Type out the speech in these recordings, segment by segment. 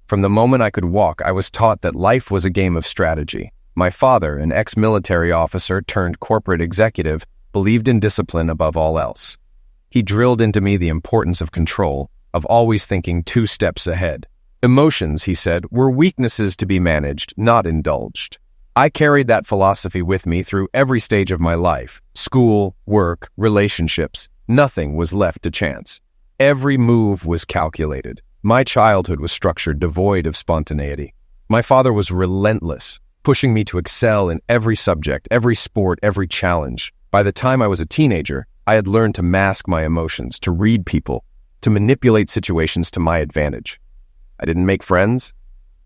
From the moment I could walk, I was taught that life was a game of strategy. My father, an ex-military officer turned corporate executive, believed in discipline above all else. He drilled into me the importance of control, of always thinking 2 steps ahead. Emotions, he said, were weaknesses to be managed, not indulged. I carried that philosophy with me through every stage of my life: school, work, relationships. Nothing was left to chance. Every move was calculated. My childhood was structured, devoid of spontaneity. My father was relentless, pushing me to excel in every subject, every sport, every challenge. By the time I was a teenager, I had learned to mask my emotions, to read people, to manipulate situations to my advantage. I didn't make friends.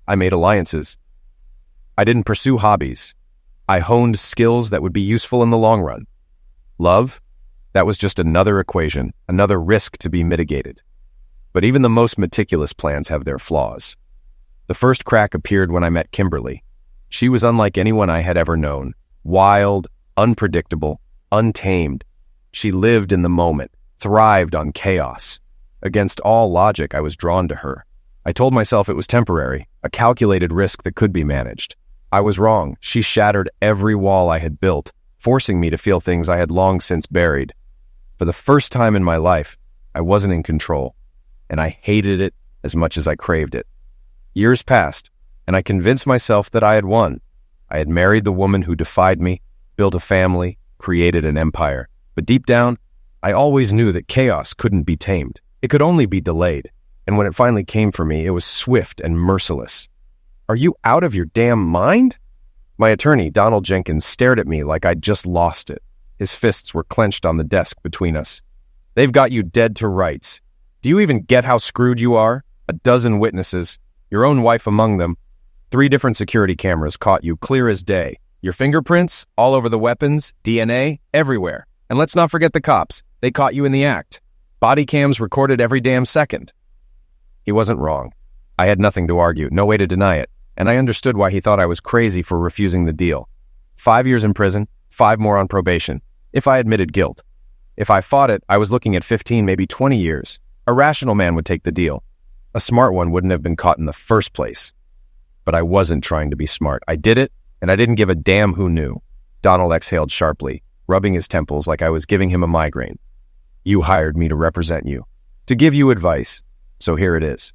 I made alliances. I didn't pursue hobbies. I honed skills that would be useful in the long run. Love? That was just another equation, another risk to be mitigated. But even the most meticulous plans have their flaws. The first crack appeared when I met Kimberly. She was unlike anyone I had ever known. Wild, unpredictable, untamed. She lived in the moment, thrived on chaos. Against all logic, I was drawn to her. I told myself it was temporary, a calculated risk that could be managed. I was wrong. She shattered every wall I had built, forcing me to feel things I had long since buried. For the first time in my life, I wasn't in control, and I hated it as much as I craved it. Years passed, and I convinced myself that I had won. I had married the woman who defied me, built a family, created an empire. But deep down, I always knew that chaos couldn't be tamed. It could only be delayed. And when it finally came for me, it was swift and merciless. "Are you out of your damn mind?" My attorney, Donald Jenkins, stared at me like I'd just lost it. His fists were clenched on the desk between us. "They've got you dead to rights. Do you even get how screwed you are? 12 witnesses, your own wife among them. 3 different security cameras caught you clear as day. Your fingerprints, all over the weapons, DNA, everywhere. And let's not forget the cops. They caught you in the act. Body cams recorded every damn second." He wasn't wrong. I had nothing to argue, no way to deny it, and I understood why he thought I was crazy for refusing the deal. 5 years in prison, 5 more on probation, if I admitted guilt. If I fought it, I was looking at 15, maybe 20 years. A rational man would take the deal. A smart one wouldn't have been caught in the first place. But I wasn't trying to be smart. I did it, and I didn't give a damn who knew. Donald exhaled sharply, rubbing his temples like I was giving him a migraine. "You hired me to represent you, to give you advice. So here it is.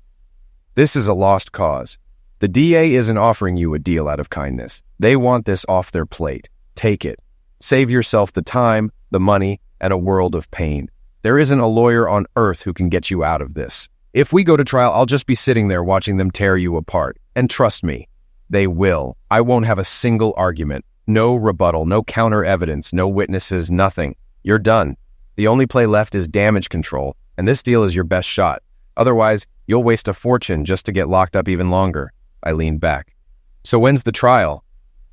This is a lost cause. The DA isn't offering you a deal out of kindness. They want this off their plate. Take it. Save yourself the time, the money, and a world of pain. There isn't a lawyer on earth who can get you out of this. If we go to trial, I'll just be sitting there watching them tear you apart. And trust me, they will. I won't have a single argument. No rebuttal, no counter evidence, no witnesses, nothing. You're done. The only play left is damage control, and this deal is your best shot. Otherwise, you'll waste a fortune just to get locked up even longer." I leaned back. "So when's the trial?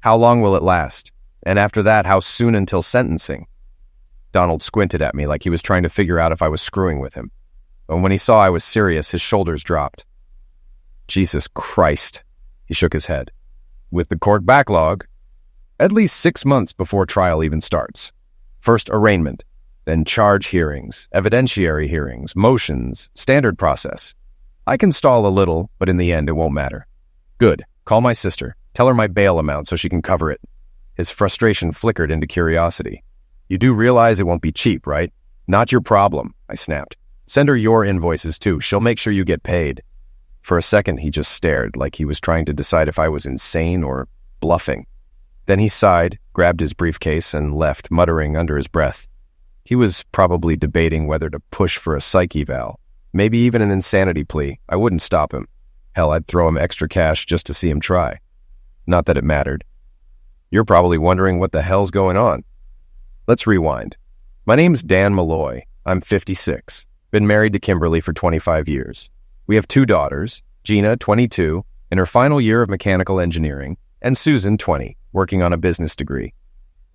How long will it last? And after that, how soon until sentencing?" Donald squinted at me like he was trying to figure out if I was screwing with him. But when he saw I was serious, his shoulders dropped. "Jesus Christ," he shook his head. "With the court backlog, at least 6 months before trial even starts. First arraignment, then charge hearings, evidentiary hearings, motions, standard process. I can stall a little, but in the end, it won't matter." "Good. Call my sister. Tell her my bail amount so she can cover it." His frustration flickered into curiosity. "You do realize it won't be cheap, right?" "Not your problem," I snapped. "Send her your invoices too. She'll make sure you get paid." For a second, he just stared like he was trying to decide if I was insane or bluffing. Then he sighed, grabbed his briefcase, and left, muttering under his breath. He was probably debating whether to push for a psych eval, maybe even an insanity plea. I wouldn't stop him. Hell, I'd throw him extra cash just to see him try. Not that it mattered. You're probably wondering what the hell's going on. Let's rewind. My name's Dan Malloy. I'm 56. Been married to Kimberly for 25 years. We have 2 daughters, Gina, 22, in her final year of mechanical engineering, and Susan, 20, working on a business degree.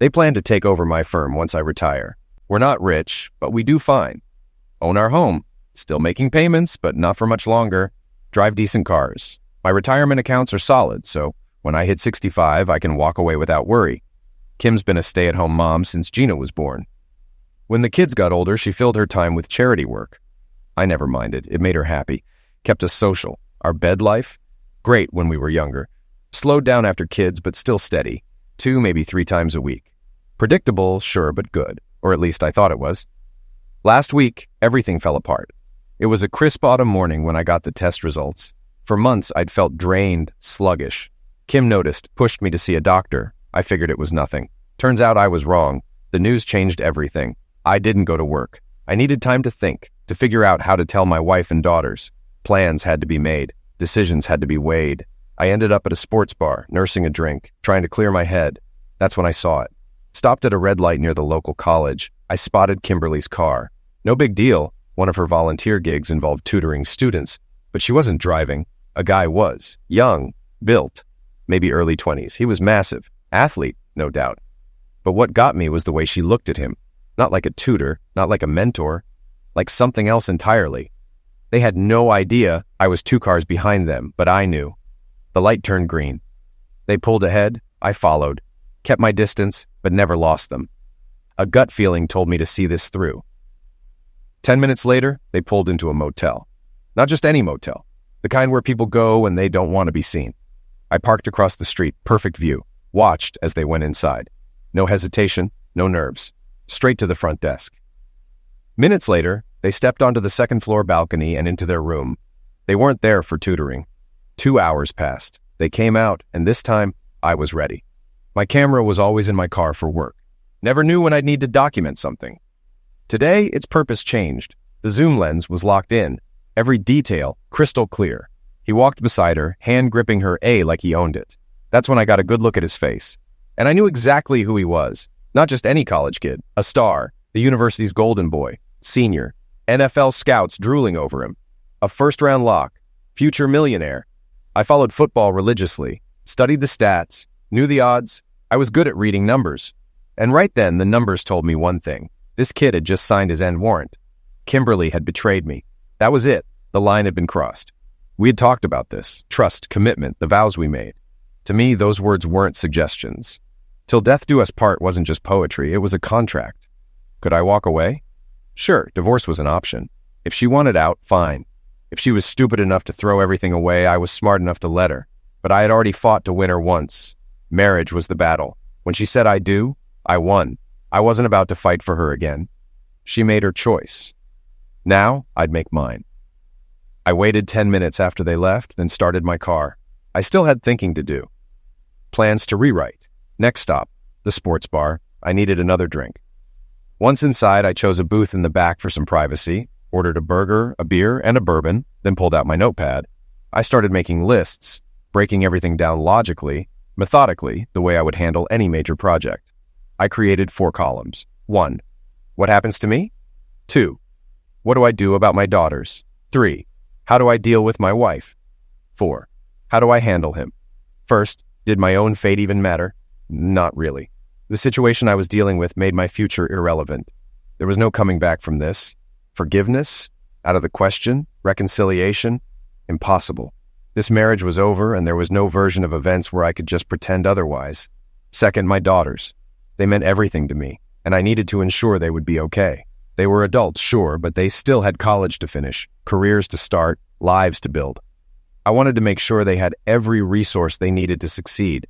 They plan to take over my firm once I retire. We're not rich, but we do fine. Own our home. Still making payments, but not for much longer. Drive decent cars. My retirement accounts are solid, so when I hit 65, I can walk away without worry. Kim's been a stay-at-home mom since Gina was born. When the kids got older, she filled her time with charity work. I never minded. It made her happy. Kept us social. Our bed life? Great when we were younger. Slowed down after kids, but still steady. 2, maybe 3 times a week. Predictable, sure, but good. Or at least I thought it was. Last week, everything fell apart. It was a crisp autumn morning when I got the test results. For months, I'd felt drained, sluggish. Kim noticed, pushed me to see a doctor. I figured it was nothing. Turns out I was wrong. The news changed everything. I didn't go to work. I needed time to think, to figure out how to tell my wife and daughters. Plans had to be made. Decisions had to be weighed. I ended up at a sports bar, nursing a drink, trying to clear my head. That's when I saw it. Stopped at a red light near the local college. I spotted Kimberly's car. No big deal. One of her volunteer gigs involved tutoring students, but she wasn't driving. A guy was. Young. Built. Maybe early 20s. He was massive. Athlete, no doubt. But what got me was the way she looked at him. Not like a tutor, not like a mentor, like something else entirely. They had no idea I was 2 cars behind them, but I knew. The light turned green. They pulled ahead. I followed. Kept my distance, but never lost them. A gut feeling told me to see this through. 10 minutes later, they pulled into a motel. Not just any motel. The kind where people go when they don't want to be seen. I parked across the street, perfect view. Watched as they went inside. No hesitation, no nerves. Straight to the front desk. Minutes later, they stepped onto the second-floor balcony and into their room. They weren't there for tutoring. 2 hours passed. They came out, and this time, I was ready. My camera was always in my car for work. Never knew when I'd need to document something. Today, its purpose changed. The zoom lens was locked in. Every detail, crystal clear. He walked beside her, hand gripping her A like he owned it. That's when I got a good look at his face. And I knew exactly who he was. Not just any college kid. A star. The university's golden boy. Senior. NFL scouts drooling over him. A first-round lock. Future millionaire. I followed football religiously. Studied the stats. Knew the odds. I was good at reading numbers. And right then, the numbers told me one thing. This kid had just signed his end warrant. Kimberly had betrayed me. That was it. The line had been crossed. We had talked about this. Trust, commitment, the vows we made. To me, those words weren't suggestions. Till death do us part wasn't just poetry, it was a contract. Could I walk away? Sure, divorce was an option. If she wanted out, fine. If she was stupid enough to throw everything away, I was smart enough to let her. But I had already fought to win her once. Marriage was the battle. When she said I do, I won. I wasn't about to fight for her again. She made her choice. Now, I'd make mine. I waited 10 minutes after they left, then started my car. I still had thinking to do. Plans to rewrite. Next stop, the sports bar. I needed another drink. Once inside, I chose a booth in the back for some privacy, ordered a burger, a beer, and a bourbon, then pulled out my notepad. I started making lists, breaking everything down logically, methodically, the way I would handle any major project. I created 4 columns. 1. What happens to me? 2. What do I do about my daughters? 3. How do I deal with my wife? 4. How do I handle him? First, did my own fate even matter? Not really. The situation I was dealing with made my future irrelevant. There was no coming back from this. Forgiveness? Out of the question. Reconciliation? Impossible. This marriage was over, and there was no version of events where I could just pretend otherwise. Second, my daughters. They meant everything to me, and I needed to ensure they would be okay. They were adults, sure, but they still had college to finish, careers to start, lives to build. I wanted to make sure they had every resource they needed to succeed.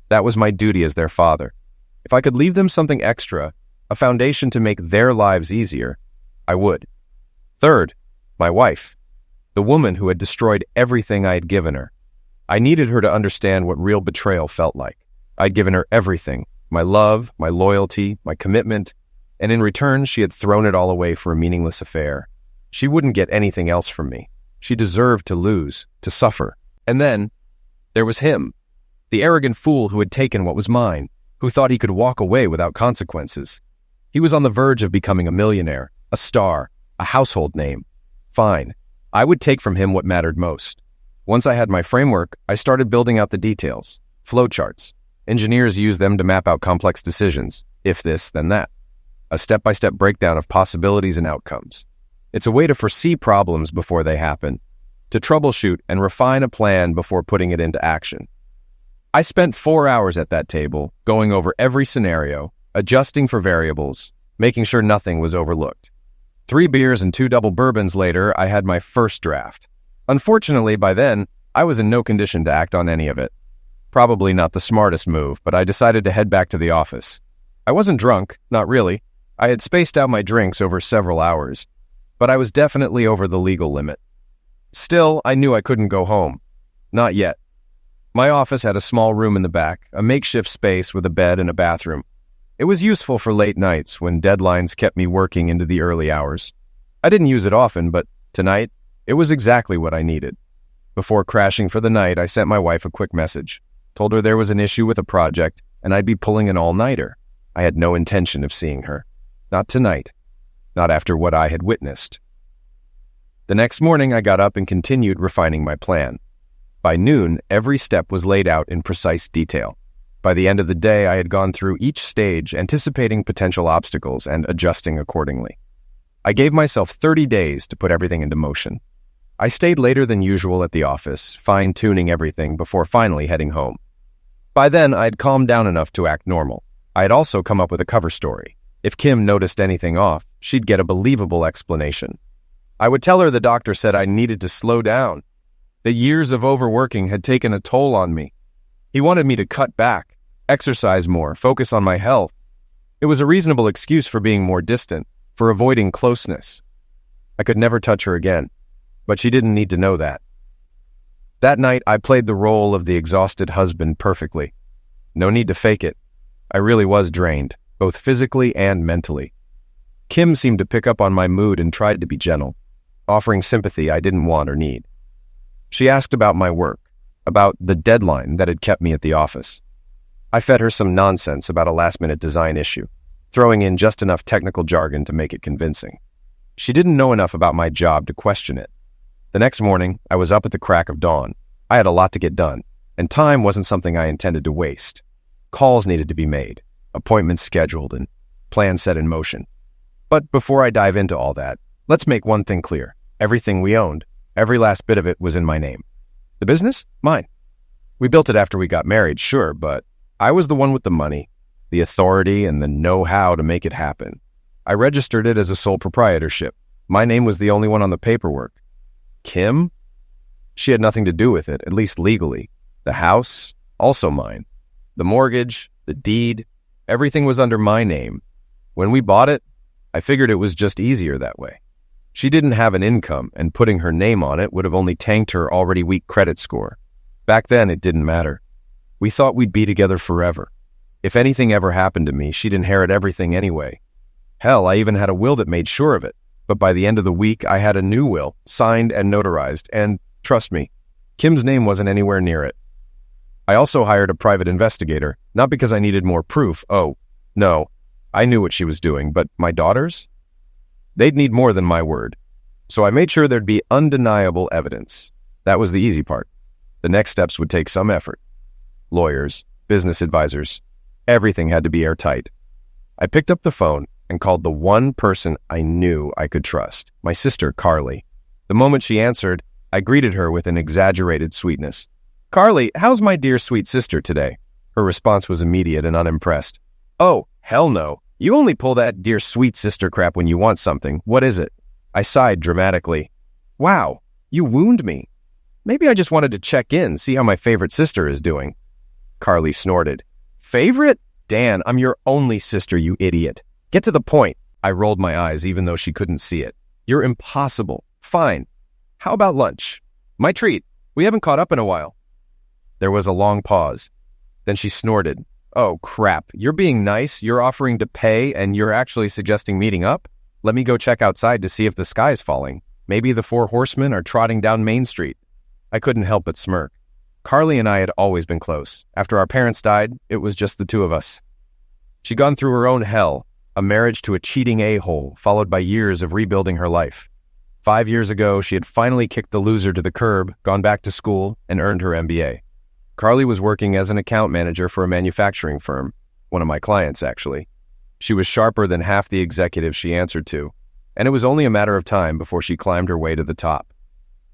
That was my duty as their father. If I could leave them something extra, a foundation to make their lives easier, I would. Third, my wife. The woman who had destroyed everything I had given her. I needed her to understand what real betrayal felt like. I'd given her everything, my love, my loyalty, my commitment, and in return, she had thrown it all away for a meaningless affair. She wouldn't get anything else from me. She deserved to lose, to suffer. And then, there was him, the arrogant fool who had taken what was mine, who thought he could walk away without consequences. He was on the verge of becoming a millionaire, a star, a household name. Fine. I would take from him what mattered most. Once I had my framework, I started building out the details. Flowcharts. Engineers use them to map out complex decisions. If this, then that. A step-by-step breakdown of possibilities and outcomes. It's a way to foresee problems before they happen, to troubleshoot and refine a plan before putting it into action. I spent 4 hours at that table, going over every scenario, adjusting for variables, making sure nothing was overlooked. 3 beers and 2 double bourbons later, I had my first draft. Unfortunately, by then, I was in no condition to act on any of it. Probably not the smartest move, but I decided to head back to the office. I wasn't drunk, not really. I had spaced out my drinks over several hours, but I was definitely over the legal limit. Still, I knew I couldn't go home. Not yet. My office had a small room in the back, a makeshift space with a bed and a bathroom. It was useful for late nights when deadlines kept me working into the early hours. I didn't use it often, but tonight, it was exactly what I needed. Before crashing for the night, I sent my wife a quick message, told her there was an issue with a project and I'd be pulling an all-nighter. I had no intention of seeing her. Not tonight. Not after what I had witnessed. The next morning, I got up and continued refining my plan. By noon, every step was laid out in precise detail. By the end of the day, I had gone through each stage, anticipating potential obstacles and adjusting accordingly. I gave myself 30 days to put everything into motion. I stayed later than usual at the office, fine-tuning everything before finally heading home. By then, I had calmed down enough to act normal. I had also come up with a cover story. If Kim noticed anything off, she'd get a believable explanation. I would tell her the doctor said I needed to slow down. The years of overworking had taken a toll on me. He wanted me to cut back, exercise more, focus on my health. It was a reasonable excuse for being more distant, for avoiding closeness. I could never touch her again, but she didn't need to know that. That night, I played the role of the exhausted husband perfectly. No need to fake it. I really was drained, both physically and mentally. Kim seemed to pick up on my mood and tried to be gentle, offering sympathy I didn't want or need. She asked about my work, about the deadline that had kept me at the office. I fed her some nonsense about a last-minute design issue, throwing in just enough technical jargon to make it convincing. She didn't know enough about my job to question it. The next morning, I was up at the crack of dawn. I had a lot to get done, and time wasn't something I intended to waste. Calls needed to be made, appointments scheduled, and plans set in motion. But before I dive into all that, let's make one thing clear. Everything we owned, every last bit of it was in my name. The business? Mine. We built it after we got married, sure, but I was the one with the money, the authority, and the know-how to make it happen. I registered it as a sole proprietorship. My name was the only one on the paperwork. Kim? She had nothing to do with it, at least legally. The house? Also mine. The mortgage, the deed, everything was under my name. When we bought it, I figured it was just easier that way. She didn't have an income, and putting her name on it would have only tanked her already weak credit score. Back then, it didn't matter. We thought we'd be together forever. If anything ever happened to me, she'd inherit everything anyway. Hell, I even had a will that made sure of it. But by the end of the week, I had a new will, signed and notarized, and, trust me, Kim's name wasn't anywhere near it. I also hired a private investigator, not because I needed more proof. Oh, no, I knew what she was doing, but my daughters? They'd need more than my word. So I made sure there'd be undeniable evidence. That was the easy part. The next steps would take some effort. Lawyers, business advisors, everything had to be airtight. I picked up the phone and called the one person I knew I could trust, my sister, Carly. The moment she answered, I greeted her with an exaggerated sweetness. "Carly, how's my dear sweet sister today?" Her response was immediate and unimpressed. "Oh, hell no. You only pull that dear sweet sister crap when you want something. What is it?" I sighed dramatically. "Wow, you wound me. Maybe I just wanted to check in, see how my favorite sister is doing." Carly snorted. "Favorite? Dan, I'm your only sister, you idiot. Get to the point." I rolled my eyes even though she couldn't see it. "You're impossible. Fine. How about lunch? My treat. We haven't caught up in a while." There was a long pause. Then she snorted. "Oh, crap. You're being nice, you're offering to pay, and you're actually suggesting meeting up? Let me go check outside to see if the sky's falling. Maybe the 4 horsemen are trotting down Main Street." I couldn't help but smirk. Carly and I had always been close. After our parents died, it was just the two of us. She'd gone through her own hell, a marriage to a cheating a-hole, followed by years of rebuilding her life. 5 years ago, she had finally kicked the loser to the curb, gone back to school, and earned her MBA. Carly was working as an account manager for a manufacturing firm, one of my clients, actually. She was sharper than half the executives she answered to, and it was only a matter of time before she climbed her way to the top.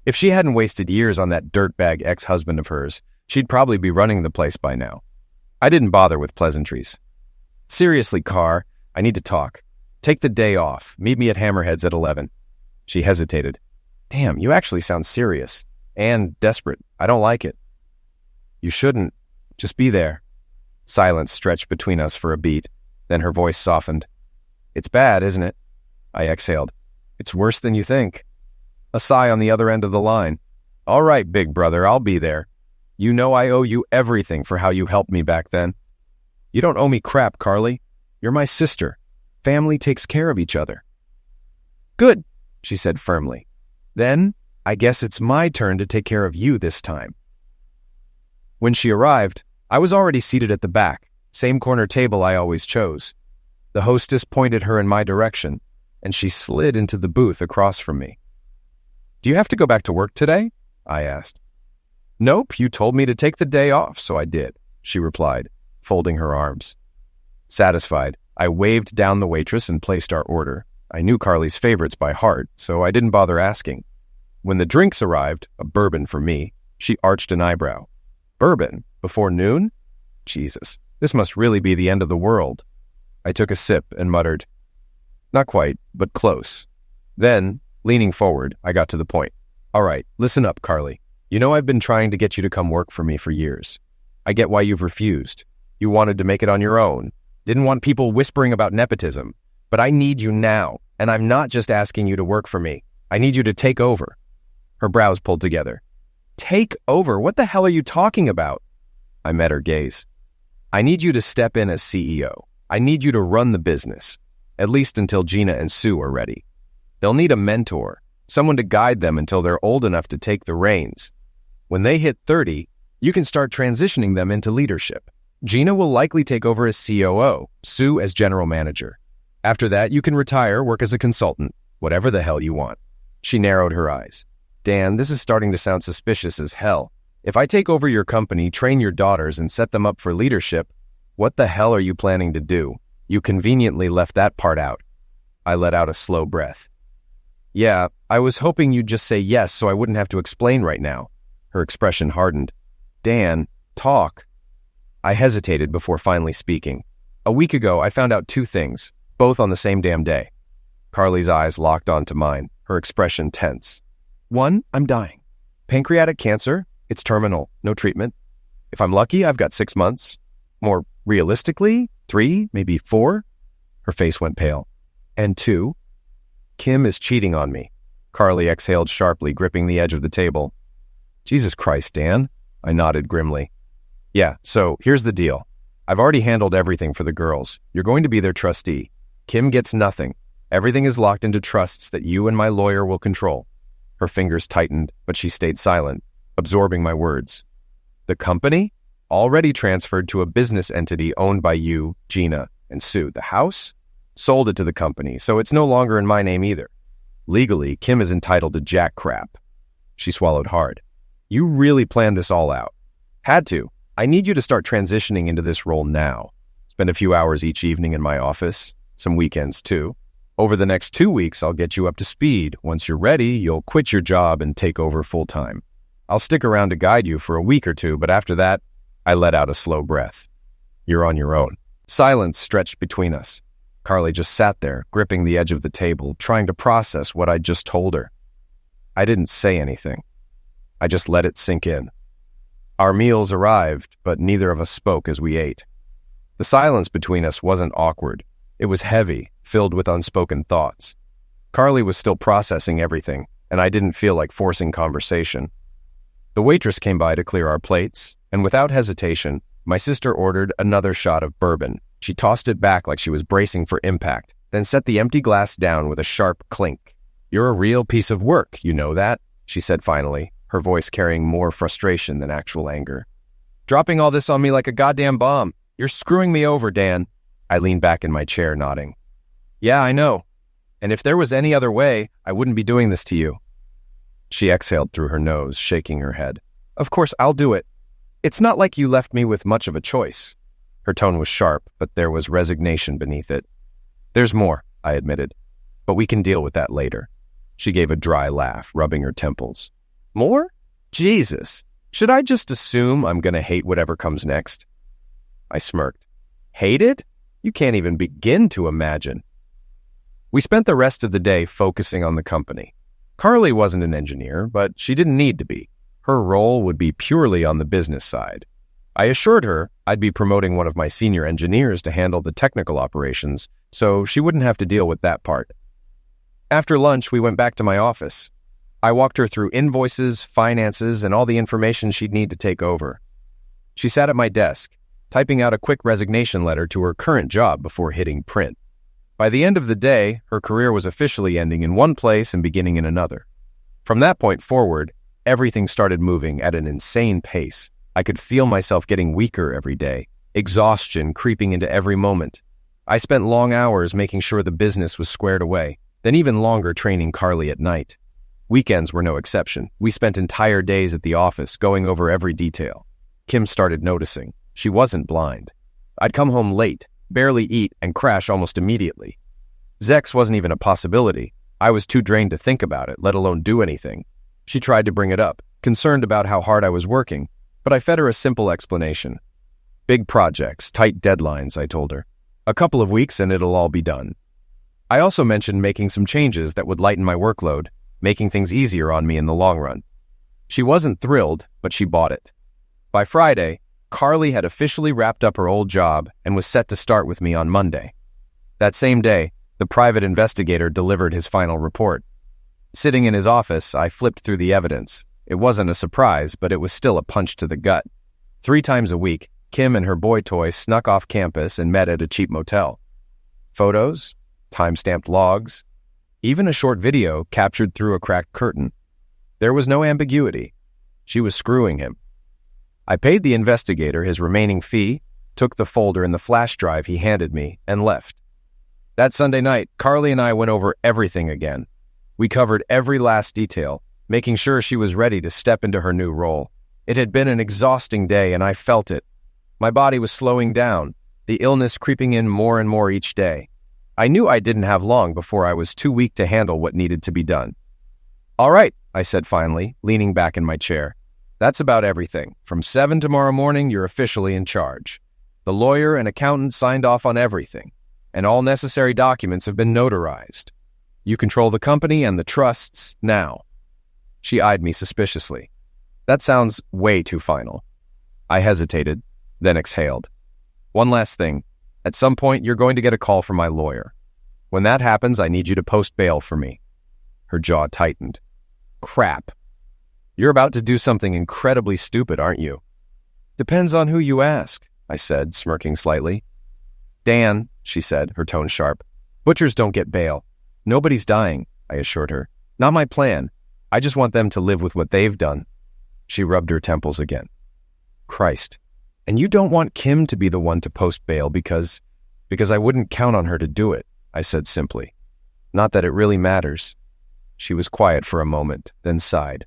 If she hadn't wasted years on that dirtbag ex-husband of hers, she'd probably be running the place by now. I didn't bother with pleasantries. "Seriously, Car, I need to talk. Take the day off. Meet me at Hammerhead's at 11. She hesitated. "Damn, you actually sound serious. And desperate. I don't like it. You shouldn't. Just be there. Silence stretched between us for a beat. Then her voice softened. It's bad, isn't it? I exhaled. It's worse than you think. A sigh on the other end of the line. All right, big brother, I'll be there. You know I owe you everything for how you helped me back then. You don't owe me crap, Carly. You're my sister. Family takes care of each other. Good, she said firmly. Then, I guess it's my turn to take care of you this time. When she arrived, I was already seated at the back, same corner table I always chose. The hostess pointed her in my direction, and she slid into the booth across from me. Do you have to go back to work today? I asked. Nope, you told me to take the day off, so I did, she replied, folding her arms. Satisfied, I waved down the waitress and placed our order. I knew Carly's favorites by heart, so I didn't bother asking. When the drinks arrived, a bourbon for me, she arched an eyebrow. Bourbon? Before noon? Jesus, this must really be the end of the world. I took a sip and muttered, not quite, but close. Then, leaning forward, I got to the point. All right, listen up, Carly. You know I've been trying to get you to come work for me for years. I get why you've refused. You wanted to make it on your own. Didn't want people whispering about nepotism. But I need you now, and I'm not just asking you to work for me. I need you to take over. Her brows pulled together. Take over? What the hell are you talking about? I met her gaze. I need you to step in as CEO. I need you to run the business, at least until Gina and Sue are ready. They'll need a mentor, someone to guide them until they're old enough to take the reins. When they hit 30, you can start transitioning them into leadership. Gina will likely take over as COO, Sue as general manager. After that, you can retire, work as a consultant, whatever the hell you want. She narrowed her eyes. Dan, this is starting to sound suspicious as hell. If I take over your company, train your daughters, and set them up for leadership, what the hell are you planning to do? You conveniently left that part out. I let out a slow breath. Yeah, I was hoping you'd just say yes so I wouldn't have to explain right now. Her expression hardened. Dan, talk. I hesitated before finally speaking. A week ago, I found out 2 things, both on the same damn day. Carly's eyes locked onto mine, her expression tense. 1, I'm dying. Pancreatic cancer, it's terminal, no treatment. If I'm lucky, I've got 6 months. More realistically, 3, maybe 4. Her face went pale. And 2, Kim is cheating on me. Carly exhaled sharply, gripping the edge of the table. Jesus Christ, Dan. I nodded grimly. Yeah, so here's the deal. I've already handled everything for the girls. You're going to be their trustee. Kim gets nothing. Everything is locked into trusts that you and my lawyer will control. Her fingers tightened, but she stayed silent, absorbing my words. The company? Already transferred to a business entity owned by you, Gina, and Sue. The house? Sold it to the company, so it's no longer in my name either. Legally, Kim is entitled to jack crap. She swallowed hard. You really planned this all out. Had to. I need you to start transitioning into this role now. Spend a few hours each evening in my office, some weekends too. Over the next 2 weeks, I'll get you up to speed. Once you're ready, you'll quit your job and take over full-time. I'll stick around to guide you for a week or 2, but after that, I let out a slow breath. You're on your own. Silence stretched between us. Carly just sat there, gripping the edge of the table, trying to process what I'd just told her. I didn't say anything. I just let it sink in. Our meals arrived, but neither of us spoke as we ate. The silence between us wasn't awkward. It was heavy, filled with unspoken thoughts. Carly was still processing everything, and I didn't feel like forcing conversation. The waitress came by to clear our plates, and without hesitation, my sister ordered another shot of bourbon. She tossed it back like she was bracing for impact, then set the empty glass down with a sharp clink. You're a real piece of work, you know that, she said finally, her voice carrying more frustration than actual anger. Dropping all this on me like a goddamn bomb. You're screwing me over, Dan. I leaned back in my chair, nodding. Yeah, I know. And if there was any other way, I wouldn't be doing this to you. She exhaled through her nose, shaking her head. Of course, I'll do it. It's not like you left me with much of a choice. Her tone was sharp, but there was resignation beneath it. There's more, I admitted, but we can deal with that later. She gave a dry laugh, rubbing her temples. More? Jesus. Should I just assume I'm going to hate whatever comes next? I smirked. Hate it? You can't even begin to imagine. We spent the rest of the day focusing on the company. Carly wasn't an engineer, but she didn't need to be. Her role would be purely on the business side. I assured her I'd be promoting one of my senior engineers to handle the technical operations, so she wouldn't have to deal with that part. After lunch, we went back to my office. I walked her through invoices, finances, and all the information she'd need to take over. She sat at my desk, typing out a quick resignation letter to her current job before hitting print. By the end of the day, her career was officially ending in one place and beginning in another. From that point forward, everything started moving at an insane pace. I could feel myself getting weaker every day, exhaustion creeping into every moment. I spent long hours making sure the business was squared away, then even longer training Carly at night. Weekends were no exception. We spent entire days at the office going over every detail. Kim started noticing. She wasn't blind. I'd come home late, barely eat, and crash almost immediately. Sex wasn't even a possibility. I was too drained to think about it, let alone do anything. She tried to bring it up, concerned about how hard I was working, but I fed her a simple explanation. Big projects, tight deadlines, I told her. A couple of weeks and it'll all be done. I also mentioned making some changes that would lighten my workload, making things easier on me in the long run. She wasn't thrilled, but she bought it. By Friday, Carly had officially wrapped up her old job and was set to start with me on Monday. That same day, the private investigator delivered his final report. Sitting in his office, I flipped through the evidence. It wasn't a surprise, but it was still a punch to the gut. 3 times a week, Kim and her boy toy snuck off campus and met at a cheap motel. Photos, time-stamped logs, even a short video captured through a cracked curtain. There was no ambiguity. She was screwing him. I paid the investigator his remaining fee, took the folder and the flash drive he handed me, and left. That Sunday night, Carly and I went over everything again. We covered every last detail, making sure she was ready to step into her new role. It had been an exhausting day, and I felt it. My body was slowing down, the illness creeping in more and more each day. I knew I didn't have long before I was too weak to handle what needed to be done. "All right," I said finally, leaning back in my chair. "That's about everything. From 7 tomorrow morning, you're officially in charge. The lawyer and accountant signed off on everything, and all necessary documents have been notarized. You control the company and the trusts now." She eyed me suspiciously. "That sounds way too final." I hesitated, then exhaled. "One last thing. At some point, you're going to get a call from my lawyer. When that happens, I need you to post bail for me." Her jaw tightened. "Crap. You're about to do something incredibly stupid, aren't you?" "Depends on who you ask," I said, smirking slightly. "Dan," she said, her tone sharp. "Butchers don't get bail. Nobody's dying," I assured her. "Not my plan. I just want them to live with what they've done." She rubbed her temples again. "Christ. And you don't want Kim to be the one to post bail because I wouldn't count on her to do it," I said simply. "Not that it really matters." She was quiet for a moment, then sighed.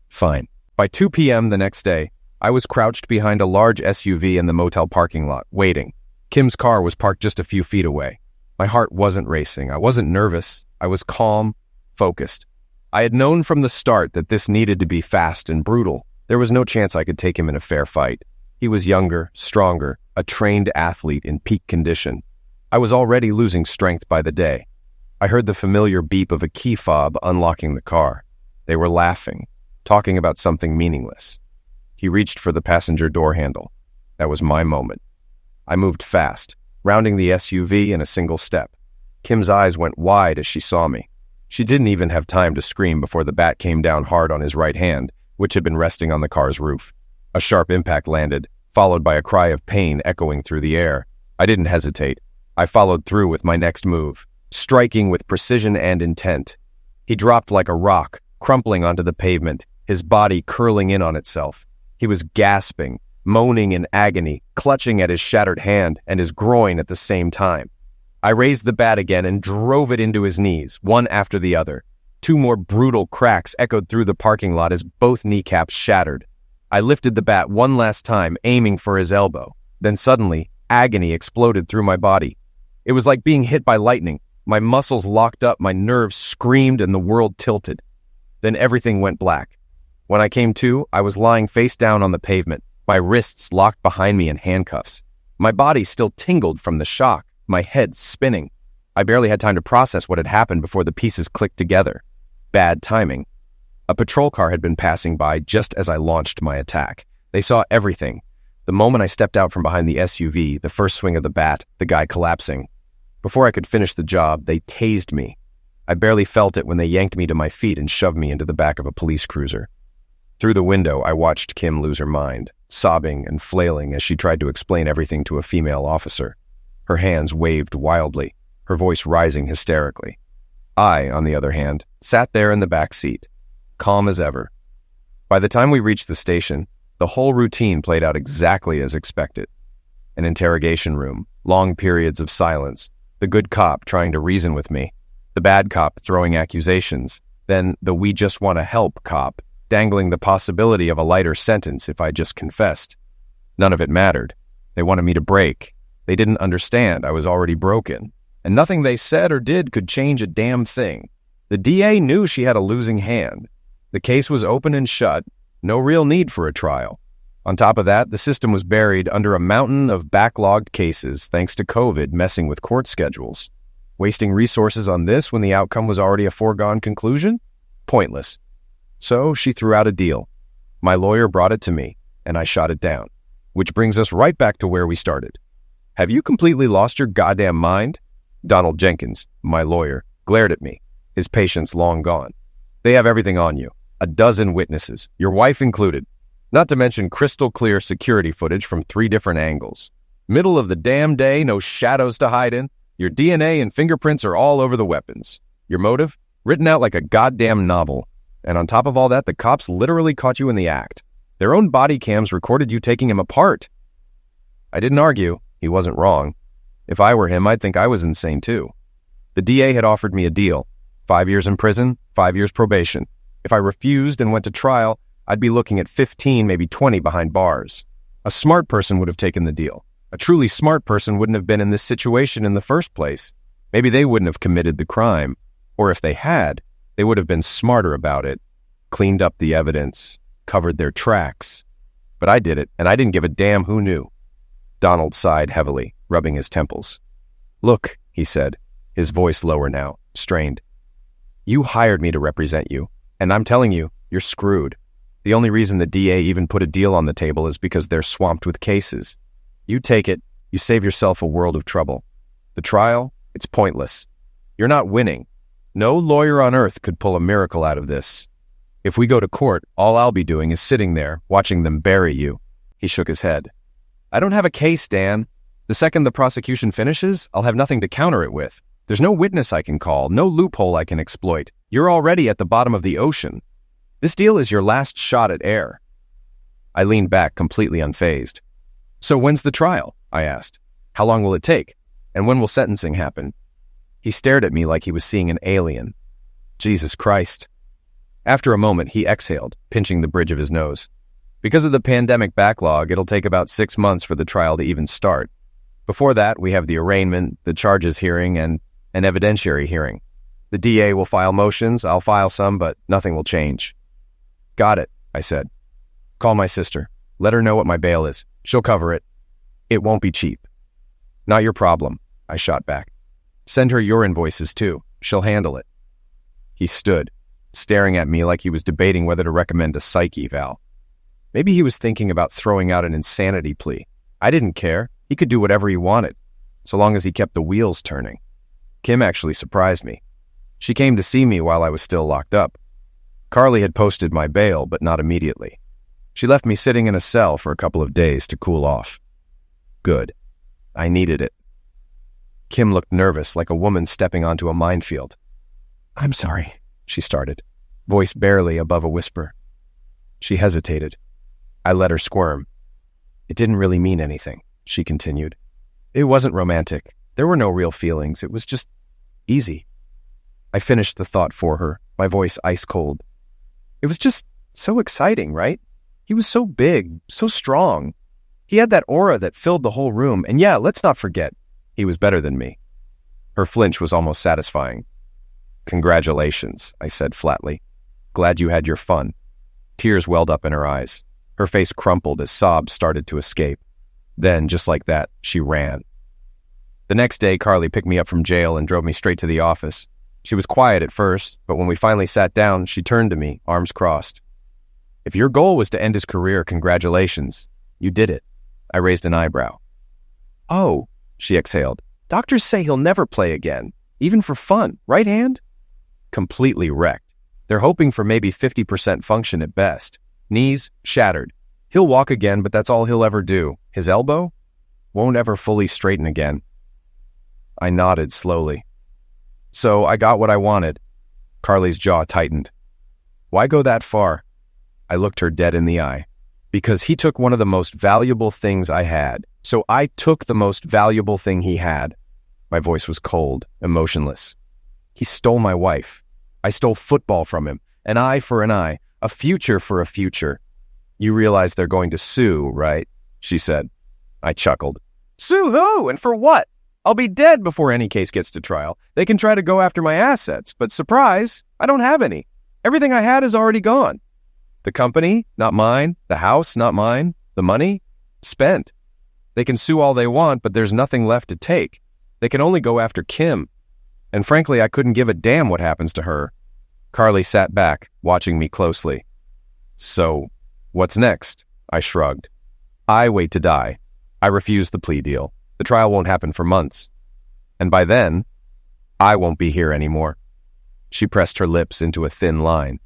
"Fine." By 2 p.m. the next day, I was crouched behind a large SUV in the motel parking lot, waiting. Kim's car was parked just a few feet away. My heart wasn't racing. I wasn't nervous. I was calm, focused. I had known from the start that this needed to be fast and brutal. There was no chance I could take him in a fair fight. He was younger, stronger, a trained athlete in peak condition. I was already losing strength by the day. I heard the familiar beep of a key fob unlocking the car. They were laughing, talking about something meaningless. He reached for the passenger door handle. That was my moment. I moved fast, rounding the SUV in a single step. Kim's eyes went wide as she saw me. She didn't even have time to scream before the bat came down hard on his right hand, which had been resting on the car's roof. A sharp impact landed, followed by a cry of pain echoing through the air. I didn't hesitate. I followed through with my next move, striking with precision and intent. He dropped like a rock, crumpling onto the pavement, his body curling in on itself. He was gasping, moaning in agony, clutching at his shattered hand and his groin at the same time. I raised the bat again and drove it into his knees, one after the other. 2 more brutal cracks echoed through the parking lot as both kneecaps shattered. I lifted the bat one last time, aiming for his elbow. Then suddenly, agony exploded through my body. It was like being hit by lightning. My muscles locked up, my nerves screamed, and the world tilted. Then everything went black. When I came to, I was lying face down on the pavement, my wrists locked behind me in handcuffs. My body still tingled from the shock, my head spinning. I barely had time to process what had happened before the pieces clicked together. Bad timing. A patrol car had been passing by just as I launched my attack. They saw everything. The moment I stepped out from behind the SUV, the first swing of the bat, the guy collapsing. Before I could finish the job, they tased me. I barely felt it when they yanked me to my feet and shoved me into the back of a police cruiser. Through the window, I watched Kim lose her mind, sobbing and flailing as she tried to explain everything to a female officer. Her hands waved wildly, her voice rising hysterically. I, on the other hand, sat there in the back seat, calm as ever. By the time we reached the station, the whole routine played out exactly as expected. An interrogation room, long periods of silence, the good cop trying to reason with me, the bad cop throwing accusations, then the we just want to help cop, dangling the possibility of a lighter sentence if I just confessed. None of it mattered. They wanted me to break. They didn't understand I was already broken, and nothing they said or did could change a damn thing. The DA knew she had a losing hand. The case was open and shut, no real need for a trial. On top of that, the system was buried under a mountain of backlogged cases thanks to COVID messing with court schedules. Wasting resources on this when the outcome was already a foregone conclusion? Pointless. So she threw out a deal. My lawyer brought it to me, and I shot it down. Which brings us right back to where we started. Have you completely lost your goddamn mind? Donald Jenkins, my lawyer, glared at me, his patience long gone. They have everything on you. A dozen witnesses, your wife included. Not to mention crystal clear security footage from 3 different angles. Middle of the damn day, no shadows to hide in. Your DNA and fingerprints are all over the weapons. Your motive? Written out like a goddamn novel. And on top of all that, the cops literally caught you in the act. Their own body cams recorded you taking him apart. I didn't argue. He wasn't wrong. If I were him, I'd think I was insane too. The DA had offered me a deal. 5 years in prison, 5 years probation. If I refused and went to trial, I'd be looking at 15, maybe 20 behind bars. A smart person would have taken the deal. A truly smart person wouldn't have been in this situation in the first place. Maybe they wouldn't have committed the crime. Or if they had, they would have been smarter about it, cleaned up the evidence, covered their tracks. But I did it, and I didn't give a damn who knew. Donald sighed heavily, rubbing his temples. Look, he said, his voice lower now, strained. You hired me to represent you. And I'm telling you, you're screwed. The only reason the DA even put a deal on the table is because they're swamped with cases. You take it, you save yourself a world of trouble. The trial, it's pointless. You're not winning. No lawyer on earth could pull a miracle out of this. If we go to court, all I'll be doing is sitting there, watching them bury you. He shook his head. I don't have a case, Dan. The second the prosecution finishes, I'll have nothing to counter it with. There's no witness I can call, no loophole I can exploit. You're already at the bottom of the ocean. This deal is your last shot at air. I leaned back, completely unfazed. So when's the trial? I asked. How long will it take? And when will sentencing happen? He stared at me like he was seeing an alien. Jesus Christ. After a moment, he exhaled, pinching the bridge of his nose. Because of the pandemic backlog, it'll take about 6 months for the trial to even start. Before that, we have the arraignment, the charges hearing, and an evidentiary hearing. The DA will file motions, I'll file some, but nothing will change. Got it, I said. Call my sister. Let her know what my bail is. She'll cover it. It won't be cheap. Not your problem, I shot back. Send her your invoices too. She'll handle it. He stood, staring at me like he was debating whether to recommend a psych eval. Maybe he was thinking about throwing out an insanity plea. I didn't care. He could do whatever he wanted, so long as he kept the wheels turning. Kim actually surprised me. She came to see me while I was still locked up. Carly had posted my bail, but not immediately. She left me sitting in a cell for a couple of days to cool off. Good. I needed it. Kim looked nervous, like a woman stepping onto a minefield. I'm sorry, she started, voice barely above a whisper. She hesitated. I let her squirm. It didn't really mean anything, she continued. It wasn't romantic. There were no real feelings. It was just easy. I finished the thought for her, my voice ice cold. It was just so exciting, right? He was so big, so strong. He had that aura that filled the whole room, and yeah, let's not forget, he was better than me. Her flinch was almost satisfying. Congratulations, I said flatly. Glad you had your fun. Tears welled up in her eyes. Her face crumpled as sobs started to escape. Then, just like that, she ran. The next day, Carly picked me up from jail and drove me straight to the office. She was quiet at first, but when we finally sat down, she turned to me, arms crossed. If your goal was to end his career, congratulations. You did it. I raised an eyebrow. Oh, she exhaled. Doctors say he'll never play again, even for fun, right hand? Completely wrecked. They're hoping for maybe 50% function at best. Knees shattered. He'll walk again, but that's all he'll ever do. His elbow? Won't ever fully straighten again. I nodded slowly. So I got what I wanted. Carly's jaw tightened. Why go that far? I looked her dead in the eye. Because he took one of the most valuable things I had. So I took the most valuable thing he had. My voice was cold, emotionless. He stole my wife. I stole football from him. An eye for an eye. A future for a future. You realize they're going to sue, right? She said. I chuckled. Sue who? And for what? I'll be dead before any case gets to trial. They can try to go after my assets, but surprise, I don't have any. Everything I had is already gone. The company, not mine. The house, not mine. The money, spent. They can sue all they want, but there's nothing left to take. They can only go after Kim. And frankly, I couldn't give a damn what happens to her. Carly sat back, watching me closely. So, what's next? I shrugged. I wait to die. I refuse the plea deal. The trial won't happen for months. And by then, I won't be here anymore. She pressed her lips into a thin line.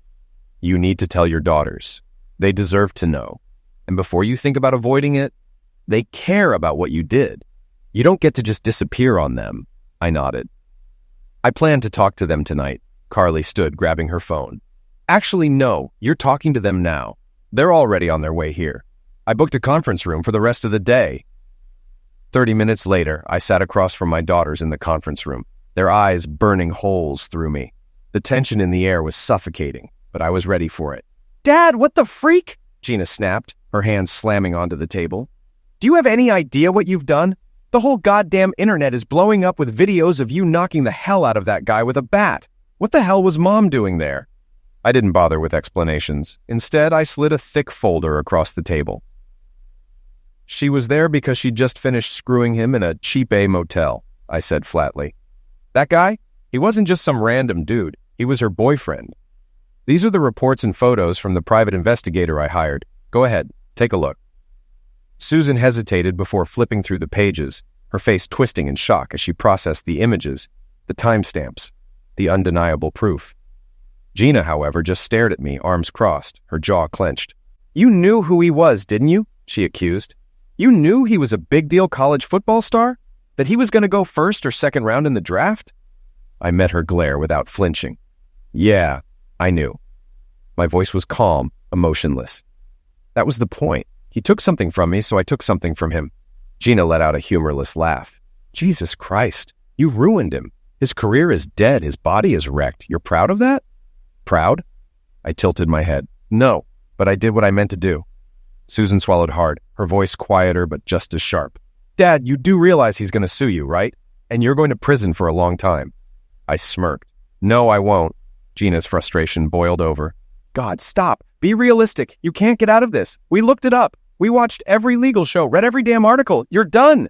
You need to tell your daughters. They deserve to know. And before you think about avoiding it, they care about what you did. You don't get to just disappear on them. I nodded. I plan to talk to them tonight. Carly stood, grabbing her phone. Actually, no. You're talking to them now. They're already on their way here. I booked a conference room for the rest of the day. 30 minutes later, I sat across from my daughters in the conference room, their eyes burning holes through me. The tension in the air was suffocating, but I was ready for it. Dad, what the freak? Gina snapped, her hands slamming onto the table. Do you have any idea what you've done? The whole goddamn internet is blowing up with videos of you knocking the hell out of that guy with a bat. What the hell was Mom doing there? I didn't bother with explanations. Instead, I slid a thick folder across the table. She was there because she'd just finished screwing him in a cheap A motel, I said flatly. That guy? He wasn't just some random dude. He was her boyfriend. These are the reports and photos from the private investigator I hired. Go ahead, take a look. Susan hesitated before flipping through the pages, her face twisting in shock as she processed the images, the timestamps, the undeniable proof. Gina, however, just stared at me, arms crossed, her jaw clenched. You knew who he was, didn't you? She accused. You knew he was a big-deal college football star? That he was going to go first or second round in the draft? I met her glare without flinching. Yeah, I knew. My voice was calm, emotionless. That was the point. He took something from me, so I took something from him. Gina let out a humorless laugh. Jesus Christ, you ruined him. His career is dead. His body is wrecked. You're proud of that? Proud? I tilted my head. No, but I did what I meant to do. Susan swallowed hard, her voice quieter but just as sharp. Dad, you do realize he's going to sue you, right? And you're going to prison for a long time. I smirked. No, I won't. Gina's frustration boiled over. God, stop. Be realistic. You can't get out of this. We looked it up. We watched every legal show, read every damn article. You're done.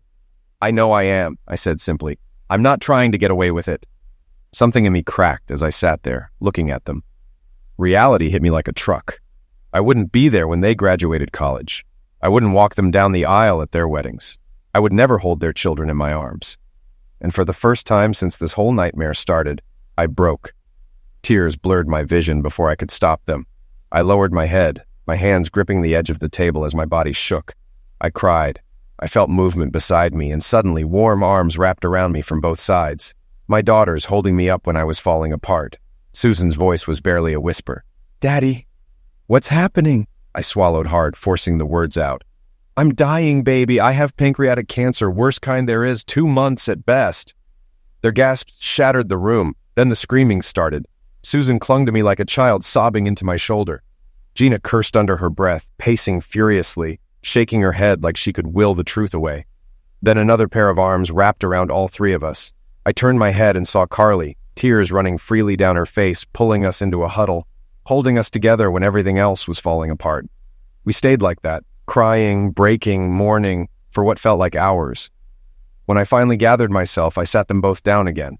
I know I am, I said simply. I'm not trying to get away with it. Something in me cracked as I sat there, looking at them. Reality hit me like a truck. I wouldn't be there when they graduated college. I wouldn't walk them down the aisle at their weddings. I would never hold their children in my arms. And for the first time since this whole nightmare started, I broke. Tears blurred my vision before I could stop them. I lowered my head, my hands gripping the edge of the table as my body shook. I cried. I felt movement beside me, and suddenly warm arms wrapped around me from both sides. My daughters holding me up when I was falling apart. Susan's voice was barely a whisper. Daddy, what's happening? I swallowed hard, forcing the words out. I'm dying, baby. I have pancreatic cancer, worst kind there is, 2 months at best. Their gasps shattered the room. Then the screaming started. Susan clung to me like a child, sobbing into my shoulder. Gina cursed under her breath, pacing furiously, shaking her head like she could will the truth away. Then another pair of arms wrapped around all three of us. I turned my head and saw Carly, tears running freely down her face, pulling us into a huddle, holding us together when everything else was falling apart. We stayed like that, crying, breaking, mourning, for what felt like hours. When I finally gathered myself, I sat them both down again.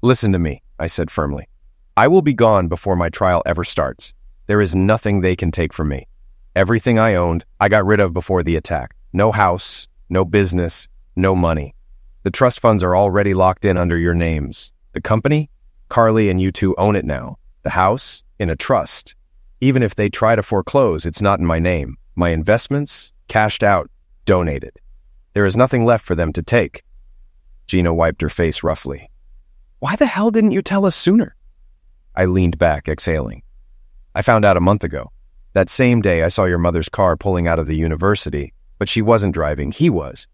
Listen to me, I said firmly. I will be gone before my trial ever starts. There is nothing they can take from me. Everything I owned, I got rid of before the attack. No house, no business, no money. The trust funds are already locked in under your names. The company? Carly and you two own it now. The house? In a trust. Even if they try to foreclose, it's not in my name. My investments? Cashed out. Donated. There is nothing left for them to take. Gina wiped her face roughly. Why the hell didn't you tell us sooner? I leaned back, exhaling. I found out a month ago. That same day I saw your mother's car pulling out of the university, but she wasn't driving, he was.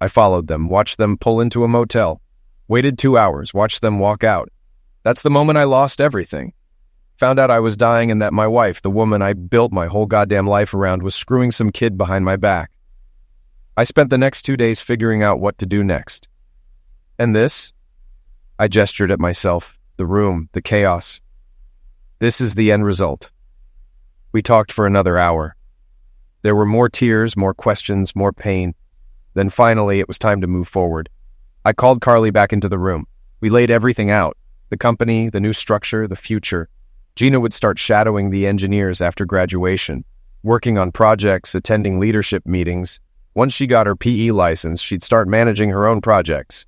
I followed them, watched them pull into a motel. Waited 2 hours, watched them walk out. That's the moment I lost everything. Found out I was dying and that my wife, the woman I built my whole goddamn life around, was screwing some kid behind my back. I spent the next 2 days figuring out what to do next. And this? I gestured at myself, the room, the chaos. This is the end result. We talked for another hour. There were more tears, more questions, more pain. Then finally, it was time to move forward. I called Carly back into the room. We laid everything out. The company, the new structure, the future. Gina would start shadowing the engineers after graduation, working on projects, attending leadership meetings. Once she got her PE license, she'd start managing her own projects.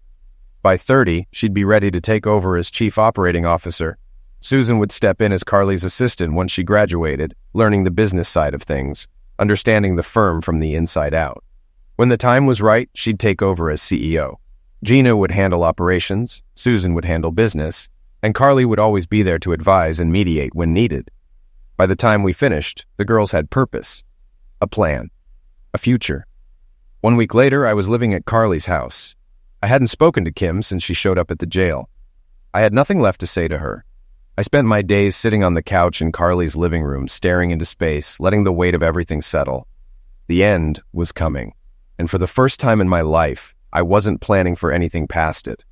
By 30, she'd be ready to take over as chief operating officer. Susan would step in as Carly's assistant once she graduated, learning the business side of things, understanding the firm from the inside out. When the time was right, she'd take over as CEO. Gina would handle operations, Susan would handle business, and Carly would always be there to advise and mediate when needed. By the time we finished, the girls had purpose, a plan, a future. 1 week later, I was living at Carly's house. I hadn't spoken to Kim since she showed up at the jail. I had nothing left to say to her. I spent my days sitting on the couch in Carly's living room, staring into space, letting the weight of everything settle. The end was coming, and for the first time in my life, I wasn't planning for anything past it.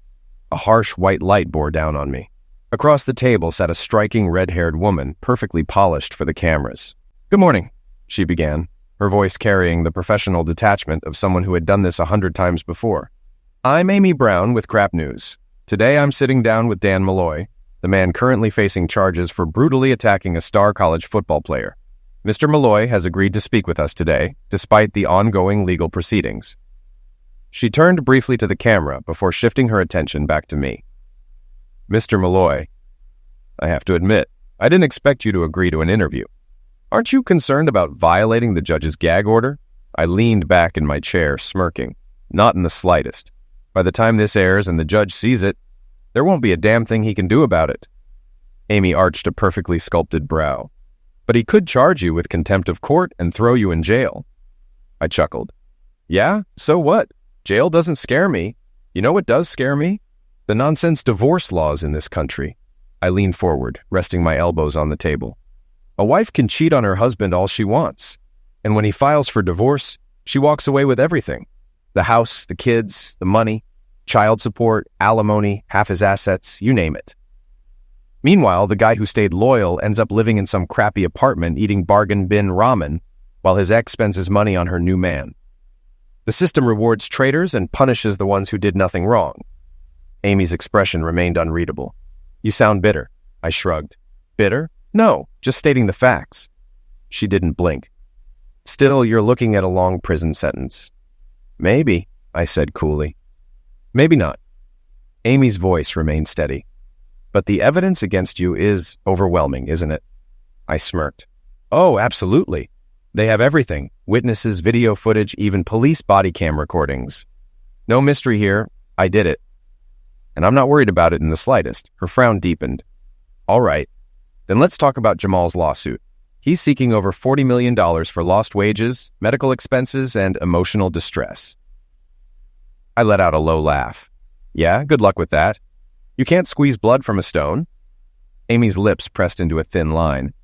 A harsh white light bore down on me. Across the table sat a striking red-haired woman, perfectly polished for the cameras. "Good morning," she began, her voice carrying the professional detachment of someone who had done this 100 times before. "I'm Amy Brown with Crap News. Today I'm sitting down with Dan Malloy, the man currently facing charges for brutally attacking a star college football player. Mr. Malloy has agreed to speak with us today, despite the ongoing legal proceedings." She turned briefly to the camera before shifting her attention back to me. "Mr. Malloy, I have to admit, I didn't expect you to agree to an interview. Aren't you concerned about violating the judge's gag order?" I leaned back in my chair, smirking. "Not in the slightest. By the time this airs and the judge sees it, there won't be a damn thing he can do about it." Amy arched a perfectly sculpted brow. "But he could charge you with contempt of court and throw you in jail." I chuckled. "Yeah, so what? Jail doesn't scare me. You know what does scare me? The nonsense divorce laws in this country." I leaned forward, resting my elbows on the table. "A wife can cheat on her husband all she wants, and when he files for divorce, she walks away with everything. The house, the kids, the money, child support, alimony, half his assets, you name it. Meanwhile, the guy who stayed loyal ends up living in some crappy apartment eating bargain bin ramen while his ex spends his money on her new man. The system rewards traitors and punishes the ones who did nothing wrong." Amy's expression remained unreadable. "You sound bitter." I shrugged. "Bitter? No, just stating the facts." She didn't blink. "Still, you're looking at a long prison sentence." "Maybe," I said coolly. "Maybe not." Amy's voice remained steady. "But the evidence against you is overwhelming, isn't it?" I smirked. "Oh, absolutely. They have everything. Witnesses, video footage, even police body cam recordings. No mystery here. I did it. And I'm not worried about it in the slightest." Her frown deepened. "All right. Then let's talk about Jamal's lawsuit. He's seeking over $40 million for lost wages, medical expenses, and emotional distress." I let out a low laugh. "Yeah, good luck with that. You can't squeeze blood from a stone." Amy's lips pressed into a thin line.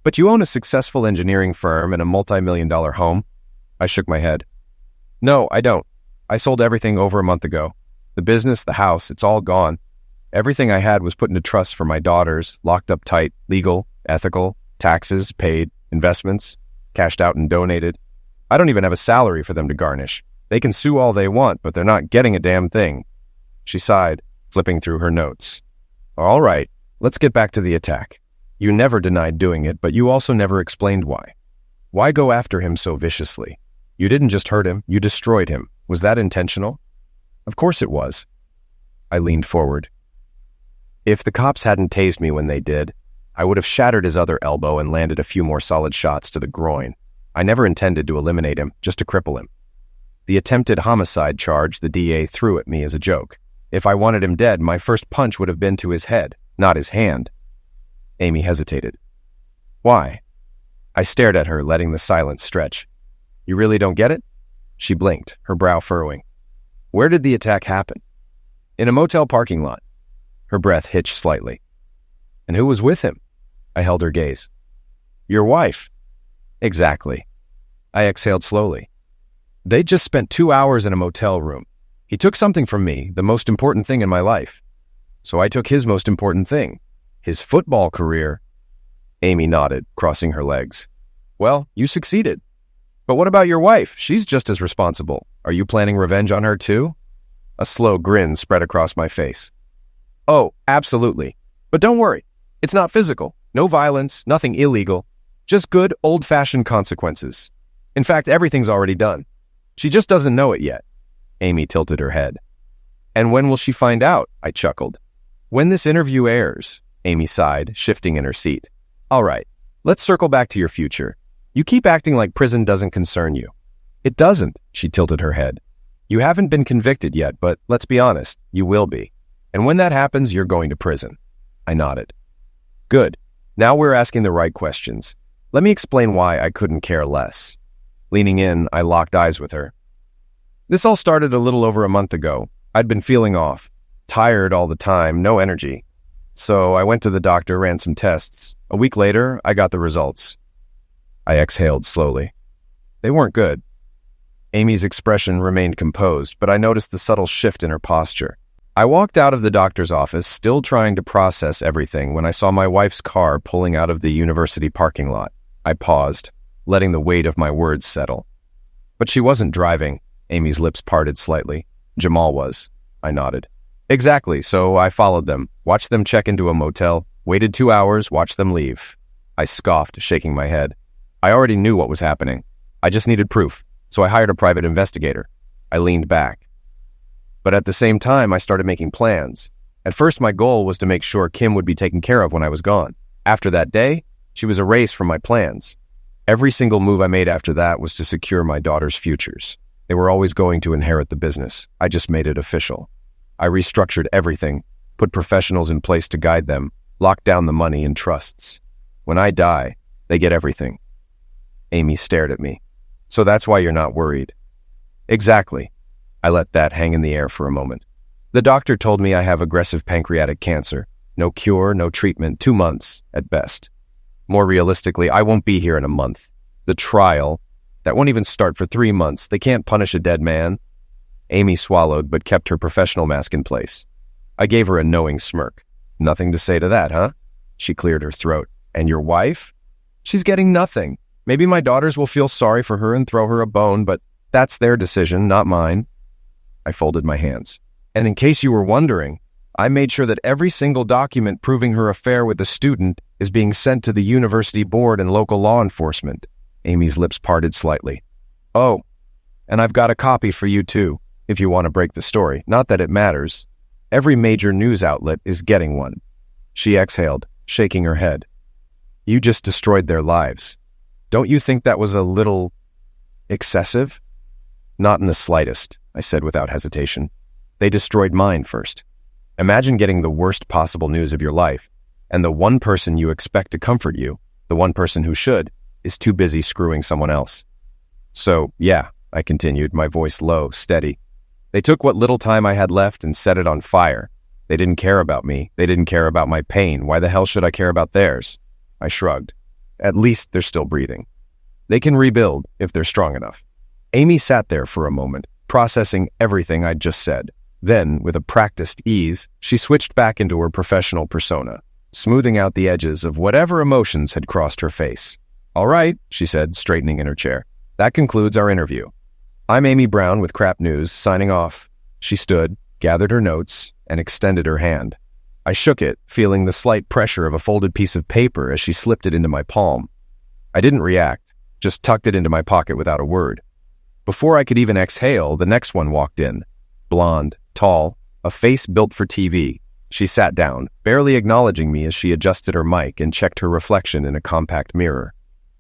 "But you own a successful engineering firm and a multi-million-dollar home." I shook my head. "No, I don't. I sold everything over a month ago. The business, the house, it's all gone. Everything I had was put into trust for my daughters, locked up tight, legal, ethical, taxes, paid, investments, cashed out and donated. I don't even have a salary for them to garnish. They can sue all they want, but they're not getting a damn thing." She sighed, flipping through her notes. All right, let's get back to the attack. You never denied doing it, but you also never explained why. Why go after him so viciously? You didn't just hurt him, you destroyed him. Was that intentional? Of course it was. I leaned forward. If the cops hadn't tased me when they did, I would have shattered his other elbow and landed a few more solid shots to the groin. I never intended to eliminate him, just to cripple him. The attempted homicide charge the DA threw at me as a joke. If I wanted him dead, my first punch would have been to his head, not his hand. Amy hesitated. Why? I stared at her, letting the silence stretch. You really don't get it? She blinked, her brow furrowing. Where did the attack happen? In a motel parking lot. Her breath hitched slightly. And who was with him? I held her gaze. Your wife. Exactly. I exhaled slowly. They'd just spent 2 hours in a motel room. He took something from me, the most important thing in my life. So I took his most important thing, his football career. Amy nodded, crossing her legs. Well, you succeeded. But what about your wife? She's just as responsible. Are you planning revenge on her too? A slow grin spread across my face. Oh, absolutely. But don't worry. It's not physical. No violence, nothing illegal. Just good, old-fashioned consequences. In fact, everything's already done. She just doesn't know it yet. Amy tilted her head. And when will she find out? I chuckled. When this interview airs, Amy sighed, shifting in her seat. All right, let's circle back to your future. You keep acting like prison doesn't concern you. It doesn't, she tilted her head. You haven't been convicted yet, but let's be honest, you will be. And when that happens, you're going to prison. I nodded. Good. Now we're asking the right questions. Let me explain why I couldn't care less. Leaning in, I locked eyes with her. This all started a little over a month ago. I'd been feeling off, tired all the time, no energy. So I went to the doctor, ran some tests. A week later, I got the results. I exhaled slowly. They weren't good. Amy's expression remained composed, but I noticed the subtle shift in her posture. I walked out of the doctor's office, still trying to process everything, when I saw my wife's car pulling out of the university parking lot. I paused, letting the weight of my words settle. But she wasn't driving. Amy's lips parted slightly. Jamal was. I nodded. Exactly, so I followed them, watched them check into a motel, waited 2 hours, watched them leave. I scoffed, shaking my head. I already knew what was happening. I just needed proof, so I hired a private investigator. I leaned back. But at the same time, I started making plans. At first, my goal was to make sure Kim would be taken care of when I was gone. After that day, she was erased from my plans. Every single move I made after that was to secure my daughter's futures. They were always going to inherit the business. I just made it official. I restructured everything, put professionals in place to guide them, locked down the money and trusts. When I die, they get everything. Amy stared at me. So that's why you're not worried. Exactly. I let that hang in the air for a moment. The doctor told me I have aggressive pancreatic cancer. No cure, no treatment, 2 months at best. More realistically, I won't be here in a month. The trial, that won't even start for 3 months. They can't punish a dead man. Amy swallowed, but kept her professional mask in place. I gave her a knowing smirk. Nothing to say to that, huh? She cleared her throat. And your wife? She's getting nothing. Maybe my daughters will feel sorry for her and throw her a bone, but that's their decision, not mine. I folded my hands. And in case you were wondering, I made sure that every single document proving her affair with the student is being sent to the university board and local law enforcement. Amy's lips parted slightly. Oh, and I've got a copy for you too, if you want to break the story. Not that it matters. Every major news outlet is getting one. She exhaled, shaking her head. You just destroyed their lives. Don't you think that was a little excessive? Not in the slightest, I said without hesitation. They destroyed mine first. Imagine getting the worst possible news of your life, and the one person you expect to comfort you, the one person who should, is too busy screwing someone else. So, yeah, I continued, my voice low, steady. They took what little time I had left and set it on fire. They didn't care about me. They didn't care about my pain. Why the hell should I care about theirs? I shrugged. At least they're still breathing. They can rebuild if they're strong enough. Amy sat there for a moment, processing everything I'd just said. Then, with a practiced ease, she switched back into her professional persona, smoothing out the edges of whatever emotions had crossed her face. All right, she said, straightening in her chair. That concludes our interview. I'm Amy Brown with Crap News, signing off. She stood, gathered her notes, and extended her hand. I shook it, feeling the slight pressure of a folded piece of paper as she slipped it into my palm. I didn't react, just tucked it into my pocket without a word. Before I could even exhale, the next one walked in. Blonde, tall, a face built for TV. She sat down, barely acknowledging me as she adjusted her mic and checked her reflection in a compact mirror.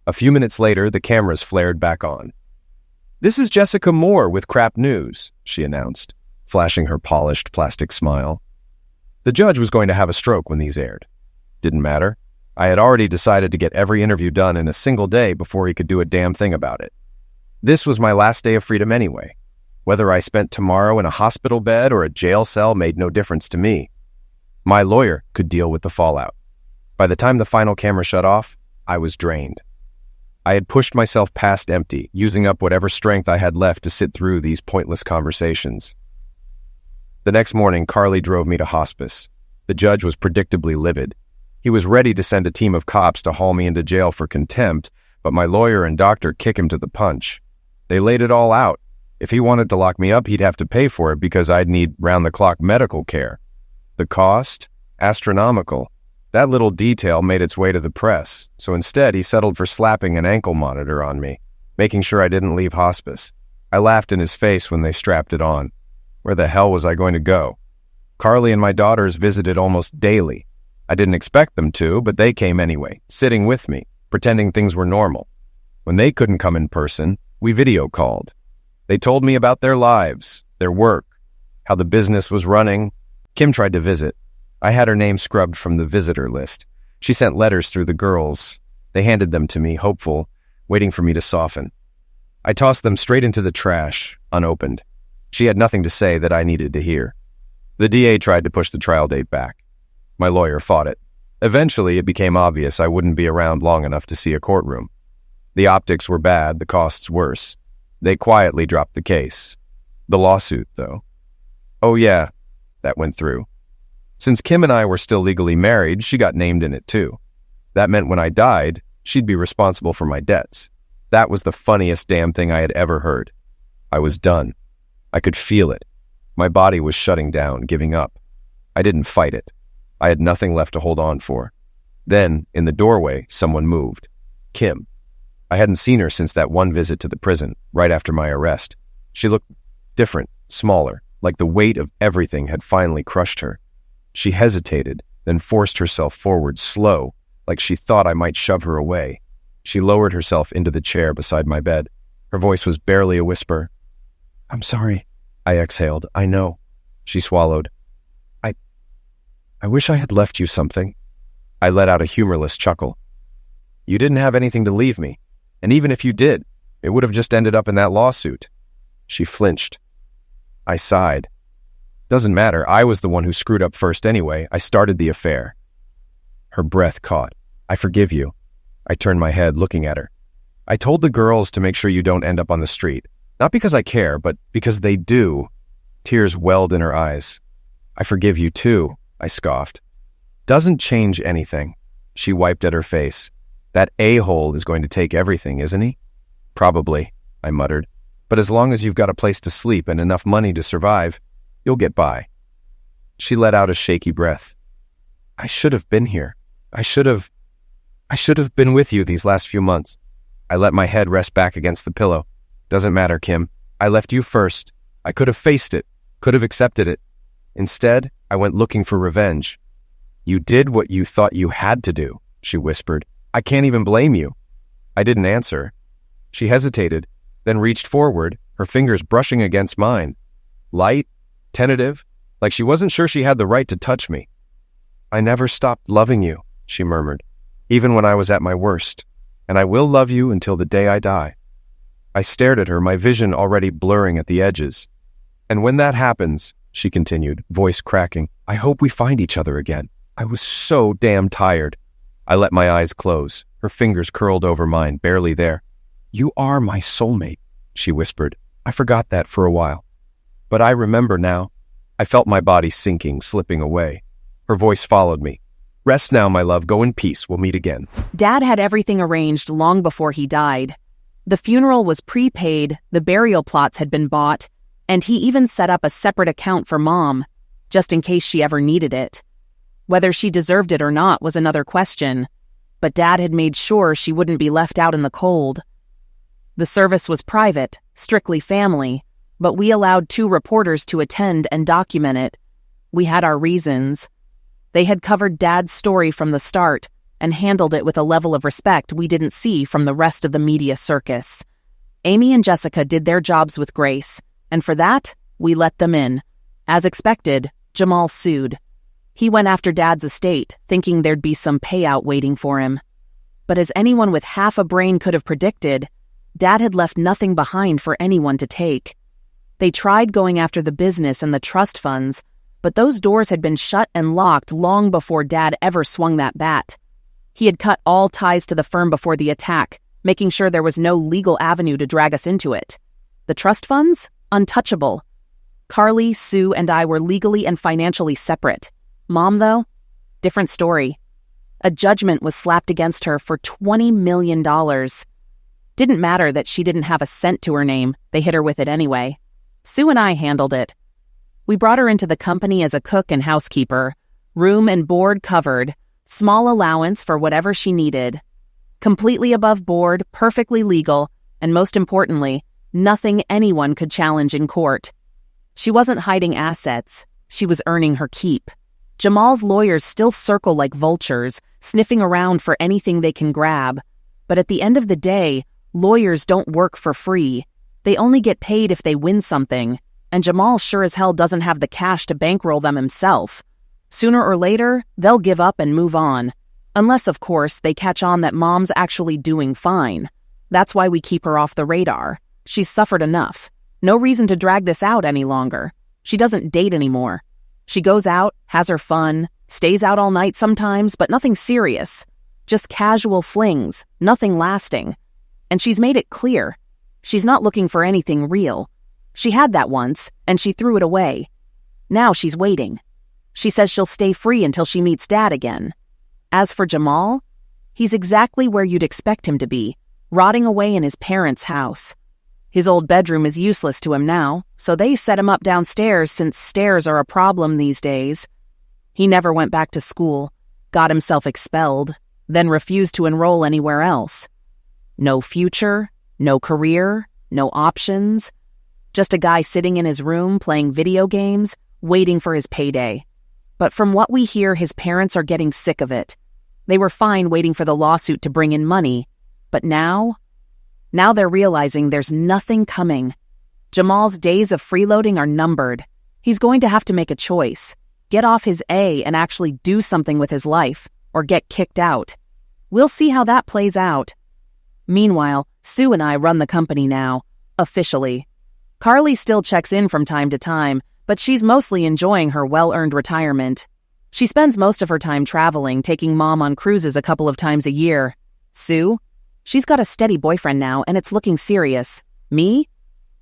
A few minutes later, the cameras flared back on. "This is Jessica Moore with Crap News," she announced, flashing her polished plastic smile. The judge was going to have a stroke when these aired. Didn't matter. I had already decided to get every interview done in a single day before he could do a damn thing about it. This was my last day of freedom anyway. Whether I spent tomorrow in a hospital bed or a jail cell made no difference to me. My lawyer could deal with the fallout. By the time the final camera shut off, I was drained. I had pushed myself past empty, using up whatever strength I had left to sit through these pointless conversations. The next morning, Carly drove me to hospice. The judge was predictably livid. He was ready to send a team of cops to haul me into jail for contempt, but my lawyer and doctor kick him to the punch. They laid it all out. If he wanted to lock me up, he'd have to pay for it because I'd need round-the-clock medical care. The cost? Astronomical. That little detail made its way to the press, so instead he settled for slapping an ankle monitor on me, making sure I didn't leave hospice. I laughed in his face when they strapped it on. Where the hell was I going to go? Carly and my daughters visited almost daily. I didn't expect them to, but they came anyway, sitting with me, pretending things were normal. When they couldn't come in person, we video called. They told me about their lives, their work, how the business was running. Kim tried to visit. I had her name scrubbed from the visitor list. She sent letters through the girls. They handed them to me, hopeful, waiting for me to soften. I tossed them straight into the trash, unopened. She had nothing to say that I needed to hear. The DA tried to push the trial date back. My lawyer fought it. Eventually, it became obvious I wouldn't be around long enough to see a courtroom. The optics were bad, the costs worse. They quietly dropped the case. The lawsuit, though. Oh yeah, that went through. Since Kim and I were still legally married, she got named in it too. That meant when I died, she'd be responsible for my debts. That was the funniest damn thing I had ever heard. I was done. I could feel it. My body was shutting down, giving up. I didn't fight it. I had nothing left to hold on for. Then, in the doorway, someone moved. Kim. I hadn't seen her since that one visit to the prison, right after my arrest. She looked different, smaller, like the weight of everything had finally crushed her. She hesitated, then forced herself forward, slow, like she thought I might shove her away. She lowered herself into the chair beside my bed. Her voice was barely a whisper. "I'm sorry," I exhaled. "I know." She swallowed. I wish I had left you something." I let out a humorless chuckle. "You didn't have anything to leave me. And even if you did, it would have just ended up in that lawsuit." She flinched. I sighed. "Doesn't matter. I was the one who screwed up first anyway. I started the affair." Her breath caught. "I forgive you." I turned my head, looking at her. "I told the girls to make sure you don't end up on the street. Not because I care, but because they do." Tears welled in her eyes. "I forgive you too," I scoffed. "Doesn't change anything." She wiped at her face. "That a-hole is going to take everything, isn't he?" "Probably," I muttered. "But as long as you've got a place to sleep and enough money to survive, you'll get by." She let out a shaky breath. "I should have been here. I should have been with you these last few months." I let my head rest back against the pillow. "Doesn't matter, Kim. I left you first. I could have faced it, could have accepted it. Instead, I went looking for revenge." "You did what you thought you had to do," she whispered. "I can't even blame you." I didn't answer. She hesitated, then reached forward, her fingers brushing against mine. Light, tentative, like she wasn't sure she had the right to touch me. "I never stopped loving you," she murmured, "even when I was at my worst. And I will love you until the day I die." I stared at her, my vision already blurring at the edges. "And when that happens," she continued, voice cracking, "I hope we find each other again. I was so damn tired." I let my eyes close, her fingers curled over mine, barely there. "You are my soulmate," she whispered. "I forgot that for a while. But I remember now." I felt my body sinking, slipping away. Her voice followed me. "Rest now, my love. Go in peace. We'll meet again." Dad had everything arranged long before he died. The funeral was prepaid, the burial plots had been bought, and he even set up a separate account for Mom, just in case she ever needed it. Whether she deserved it or not was another question, but Dad had made sure she wouldn't be left out in the cold. The service was private, strictly family, but we allowed 2 reporters to attend and document it. We had our reasons. They had covered Dad's story from the start and handled it with a level of respect we didn't see from the rest of the media circus. Amy and Jessica did their jobs with grace, and for that, we let them in. As expected, Jamal sued. He went after Dad's estate, thinking there'd be some payout waiting for him. But as anyone with half a brain could have predicted, Dad had left nothing behind for anyone to take. They tried going after the business and the trust funds, but those doors had been shut and locked long before Dad ever swung that bat. He had cut all ties to the firm before the attack, making sure there was no legal avenue to drag us into it. The trust funds? Untouchable. Carly, Sue, and I were legally and financially separate. Mom, though? Different story. A judgment was slapped against her for $20 million. Didn't matter that she didn't have a cent to her name, they hit her with it anyway. Sue and I handled it. We brought her into the company as a cook and housekeeper, room and board covered, small allowance for whatever she needed. Completely above board, perfectly legal, and most importantly, nothing anyone could challenge in court. She wasn't hiding assets, she was earning her keep. Jamal's lawyers still circle like vultures, sniffing around for anything they can grab. But at the end of the day, lawyers don't work for free. They only get paid if they win something, and Jamal sure as hell doesn't have the cash to bankroll them himself. Sooner or later, they'll give up and move on. Unless, of course, they catch on that Mom's actually doing fine. That's why we keep her off the radar. She's suffered enough. No reason to drag this out any longer. She doesn't date anymore. She goes out, has her fun, stays out all night sometimes, but nothing serious. Just casual flings, nothing lasting. And she's made it clear. She's not looking for anything real. She had that once, and she threw it away. Now she's waiting. She says she'll stay free until she meets Dad again. As for Jamal, he's exactly where you'd expect him to be, rotting away in his parents' house. His old bedroom is useless to him now, so they set him up downstairs since stairs are a problem these days. He never went back to school, got himself expelled, then refused to enroll anywhere else. No future, no career, no options. Just a guy sitting in his room playing video games, waiting for his payday. But from what we hear, his parents are getting sick of it. They were fine waiting for the lawsuit to bring in money, but now they're realizing there's nothing coming. Jamal's days of freeloading are numbered. He's going to have to make a choice. Get off his A and actually do something with his life, or get kicked out. We'll see how that plays out. Meanwhile, Sue and I run the company now, officially. Carly still checks in from time to time, but she's mostly enjoying her well-earned retirement. She spends most of her time traveling, taking Mom on cruises a couple of times a year. Sue? She's got a steady boyfriend now, and it's looking serious. Me?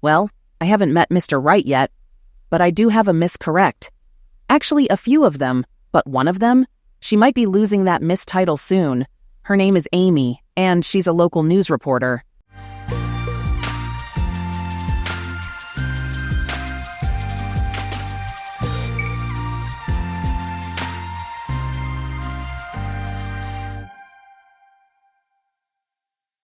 Well, I haven't met Mr. Right yet, but I do have a Miss Correct. Actually, a few of them, but one of them? She might be losing that Miss title soon. Her name is Amy, and she's a local news reporter.